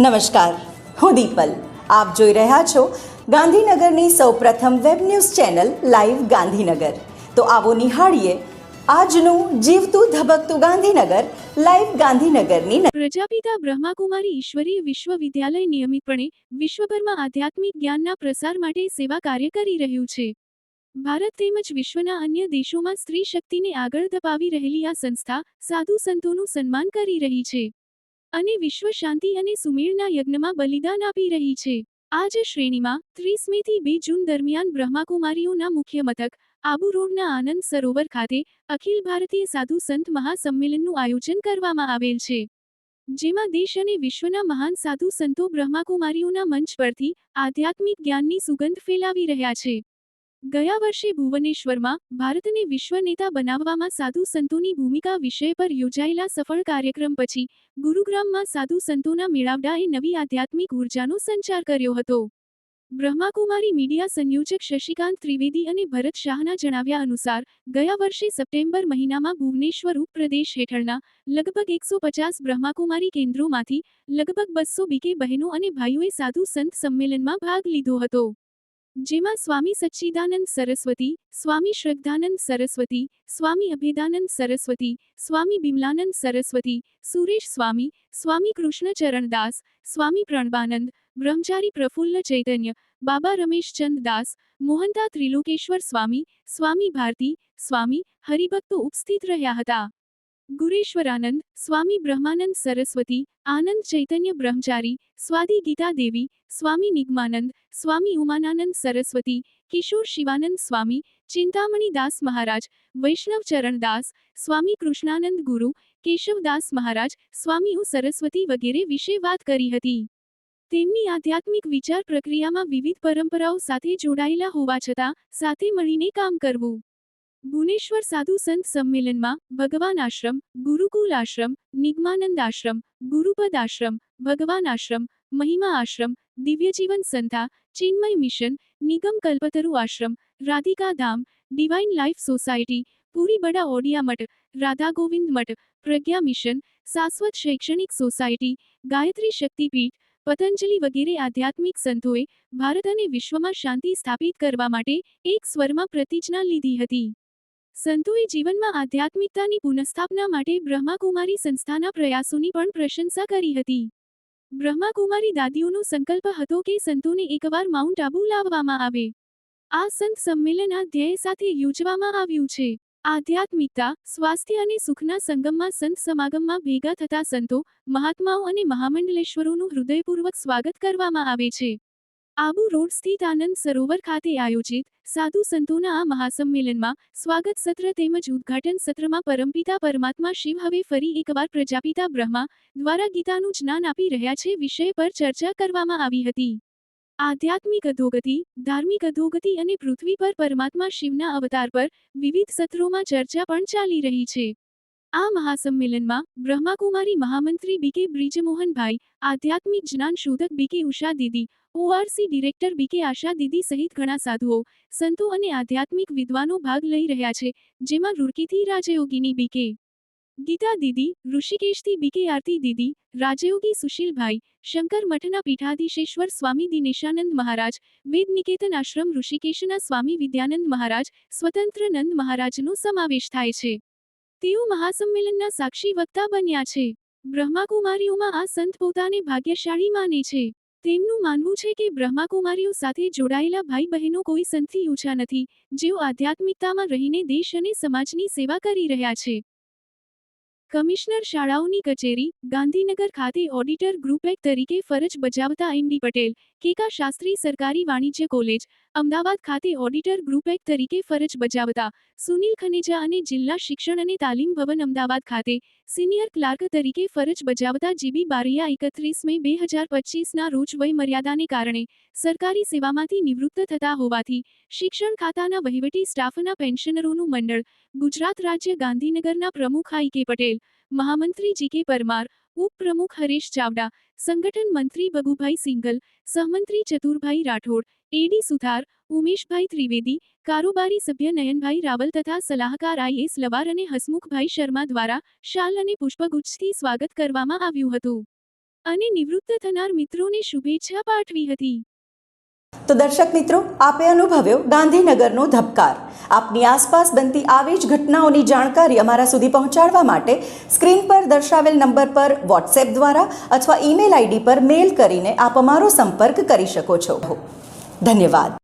નમસ્કાર, હું દીપલ. આપ જોઈ રહ્યા છો ગાંધીનગરની સૌપ્રથમ web news channel live Gandhinagar. તો આવો નિહાળીએ આજનું જીવતું ધબકતું ગાંધીનગર લાઈવ ગાંધીનગરની. પ્રજાપિતા બ્રહ્માકુમારી ઈશ્વરીય વિશ્વવિદ્યાલય નિયમિતપણે વિશ્વભરમાં આધ્યાત્મિક જ્ઞાનના પ્રસાર માટે સેવા કાર્ય કરી રહ્યું છે. ભારત તેમજ વિશ્વના અન્ય દેશોમાં સ્ત્રી શક્તિને આગળ ધપાવી રહેલી આ સંસ્થા સાધુ સંતોનું સન્માન કરી રહી છે અને વિશ્વ શાંતિ અને સુમેળના યજ્ઞમાં બલિદાન આપી રહી છે. આ જ શ્રેણીમાં 30 મેથી 2 જૂન દરમિયાન બ્રહ્માકુમારીઓના મુખ્ય મથક આબુ રોડના આનંદ સરોવર ખાતે અખિલ ભારતીય સાધુ સંત મહાસંમેલનનું આયોજન કરવામાં આવેલ છે, જેમાં દેશ અને વિશ્વના મહાન સાધુ સંતો બ્રહ્માકુમારીઓના મંચ પરથી આધ્યાત્મિક જ્ઞાનની સુગંધ ફેલાવી રહ્યા છે. ગયા વર્ષે ભુવનેશ્વરમાં ભારતને વિશ્વ નેતા બનાવવામાં સાધુ સંતોની ભૂમિકા વિષય પર યોજાયેલા સફળ કાર્યક્રમ પછી ગુરુગ્રામમાં સાધુ સંતોના મેળાવડાએ નવી આધ્યાત્મિક ઉર્જાનો સંચાર કર્યો હતો. બ્રહ્માકુમારી મીડિયા સંયોજક શશિકાંત ત્રિવેદી અને ભરત શાહના જણાવ્યા અનુસાર ગયા વર્ષે સપ્ટેમ્બર મહિનામાં ભુવનેશ્વર ઉપપ્રદેશ હેઠળના લગભગ 150 બ્રહ્માકુમારી કેન્દ્રોમાંથી લગભગ 200 બીકે બહેનો અને ભાઈઓએ સાધુ સંત સંમેલનમાં ભાગ લીધો હતો, જેમાં સ્વામી સચ્ચિદાનંદ સરસ્વતી, સ્વામી શ્રદ્ધાનંદ સરસ્વતી, સ્વામી અભેદાનંદ સરસ્વતી, સ્વામી બિમલાનંદ સરસ્વતી, સુરેશ સ્વામી, સ્વામી કૃષ્ણચરણદાસ, સ્વામી પ્રણબાનંદ, બ્રહ્મચારી પ્રફુલ્લ ચૈતન્ય, બાબા રમેશચંદ દાસ, મોહનતા ત્રિલોકેશ્વર સ્વામી, સ્વામી ભારતી, સ્વામી હરિભક્તો ઉપસ્થિત રહ્યા હતા. ગુરેશ્વરાનંદ, સ્વામી બ્રહ્માનંદ સરસ્વતી, આનંદ ચૈતન્ય બ્રહ્મચારી, સ્વાદી ગીતા દેવી, સ્વામી નિગમાનંદ, સ્વામી ઉમાનાનંદ સરસ્વતી, કિશોર શિવાનંદ સ્વામી, ચિંતામણી દાસ મહારાજ, વૈષ્ણવ ચરણદાસ, સ્વામી કૃષ્ણાનંદ ગુરુ, કેશવદાસ મહારાજ, સ્વામી ઉ સરસ્વતી વગેરે વિશે વાત કરી હતી. તેમની આધ્યાત્મિક વિચાર પ્રક્રિયામાં વિવિધ પરંપરાઓ સાથે જોડાયેલા હોવા છતાં સાથે મળીને કામ કરવું. ભુવનેશ્વર સાધુ સંત સંમેલનમાં ભગવાન આશ્રમ, ગુરુકુલ આશ્રમ, નિગમાનંદ આશ્રમ, ગુરુપદ આશ્રમ, ભગવાન આશ્રમ, મહિમા આશ્રમ, દિવ્યજીવન સંસ્થા, ચિન્મય મિશન, નિગમ કલ્પતરુ આશ્રમ, રાધિકા ધામ, ડિવાઇન લાઈફ સોસાયટી, પૂરી બડા ઓડિયા મઠ, રાધા ગોવિંદ મઠ, પ્રજ્ઞા મિશન, શાશ્વત શૈક્ષણિક સોસાયટી, ગાયત્રી શક્તિપીઠ, પતંજલિ વગેરે આધ્યાત્મિક સંતોએ ભારત અને વિશ્વમાં શાંતિ સ્થાપિત કરવા માટે એક સ્વરમાં પ્રતિજ્ઞા લીધી હતી. સંતોએ જીવનમાં આધ્યાત્મિકતાની પુનઃસ્થાપના માટે બ્રહ્માકુમારી સંસ્થાના પ્રયાસોની પણ પ્રશંસા કરી હતી. બ્રહ્માકુમારી દાદીઓનો સંકલ્પ હતો કે સંતોને એકવાર માઉન્ટ આબુ લાવવામાં આવે. આ સંત સંમેલન આ ધ્યેય સાથે યોજવામાં આવ્યું છે. આધ્યાત્મિકતા, સ્વાસ્થ્ય અને સુખના સંગમમાં સંત સમાગમમાં ભેગા થતા સંતો, મહાત્માઓ અને મહામંડલેશ્વરોનું હૃદયપૂર્વક સ્વાગત કરવામાં આવે છે. આબુ રોડ સ્થિત આનંદ સરોવર ખાતે આયોજિત સાધુ સંતોના આ મહાસંમેલનમાં સ્વાગત સત્ર તેમજ ઉદ્ઘાટન સત્રમાં પરમપિતા પરમાત્મા શિવ હવે ફરી એકવાર પ્રજાપિતા બ્રહ્મા દ્વારા ગીતાનું જ્ઞાન આપી રહ્યા છે વિષય પર ચર્ચા કરવામાં આવી હતી. આધ્યાત્મિક અધોગતિ, ધાર્મિક અધોગતિ અને પૃથ્વી પર પરમાત્મા શિવના અવતાર પર વિવિધ સત્રોમાં ચર્ચા પણ ચાલી રહી છે. આ મહાસંમેલનમાં બ્રહ્માકુમારી મહામંત્રી બીકે બ્રિજમોહનભાઈ, આધ્યાત્મિક જ્ઞાન શોધક બીકે ઉષા દીદી, ઓઆરસી ડિરેક્ટર બીકે આશા દીદી સહિત ઘણા સાધુઓ, સંતો અને આધ્યાત્મિક વિદ્વાનો ભાગ લઈ રહ્યા છે, જેમાં રૂરકીથી રાજયોગીની બીકે ગીતા દીદી, ઋષિકેશથી બીકે આરતી દીદી, રાજયોગી સુશીલભાઈ, શંકર મઠના પીઠાધીશેશ્વર સ્વામી દિનેશાનંદ મહારાજ, વેદ નિકેતન આશ્રમ ઋષિકેશના સ્વામી વિદ્યાનંદ મહારાજ, સ્વતંત્રનંદ મહારાજનો સમાવેશ થાય છે. તેઓ મહાસંમેલનના સાક્ષી વક્તા બન્યા છે. બ્રહ્માકુમારીઓમાં આ સંત પોતાને ભાગ્યશાળી માને છે. તેમનું માનવું છે કે બ્રહ્માકુમારીઓ સાથે જોડાયેલા ભાઈ બહેનો કોઈ સંતથી ઓછા નથી, જેઓ આધ્યાત્મિકતામાં રહીને દેશ અને સમાજની સેવા કરી રહ્યા છે. કમિશનર શાળાઓની કચેરી, ગાંધીનગર ખાતે ઓડિટર ગ્રુપ એક તરીકે ફરજ બજાવતા એમડી પટેલ, કેકા શાસ્ત્રી સરકારી વાણિજ્ય કોલેજ, અમદાવાદ ખાતે ઓડિટર ગ્રુપ એક તરીકે ફરજ બજાવતા સુનિલ ખનેજા અને જિલ્લા શિક્ષણ અને તાલીમ ભવન અમદાવાદ ખાતે સિનિયર ક્લાર્ક તરીકે ફરજ બજાવતા જીબી બારૈયા 31 મે 2025ના રોજ વય મર્યાદાને કારણે સરકારી સેવામાંથી નિવૃત્ત થતા હોવાથી શિક્ષણ ખાતાના વહીવટી સ્ટાફના પેન્શનરોનું મંડળ, ગુજરાત રાજ્ય ગાંધીનગરના પ્રમુખ આઈ કે પટેલ, મહામંત્રી જી કે પરમાર, ઉપપ્રમુખ હરેશ ચાવડા, સંગઠન મંત્રી ભગુભાઈ સિંગલ, સહમંત્રી ચતુરભાઈ રાઠોડ, એડી સુથાર, ઉમેશભાઈ ત્રિવેદી, કારોબારી સભ્ય નયનભાઈ રાવલ તથા સલાહકાર આઈએસ લવાર અને હસમુખભાઈ શર્મા દ્વારા શાલ અને પુષ્પગુચ્છથી સ્વાગત કરવામાં આવ્યું હતું. અને નિવૃત્ત થનાર મિત્રોને શુભેચ્છા પાઠવી હતી. તો દર્શક મિત્રો, આપે અનુભવ્યો ગાંધીનગરનો ધબકાર. આપની આસપાસ બનતી આવી જ ઘટનાઓની જાણકારી અમારા સુધી પહોંચાડવા માટે સ્ક્રીન પર દર્શાવેલ નંબર પર વોટ્સએપ દ્વારા અથવા ઈમેલ આઈડી પર મેલ કરીને આપ અમારો સંપર્ક કરી શકો છો. ધન્યવાદ.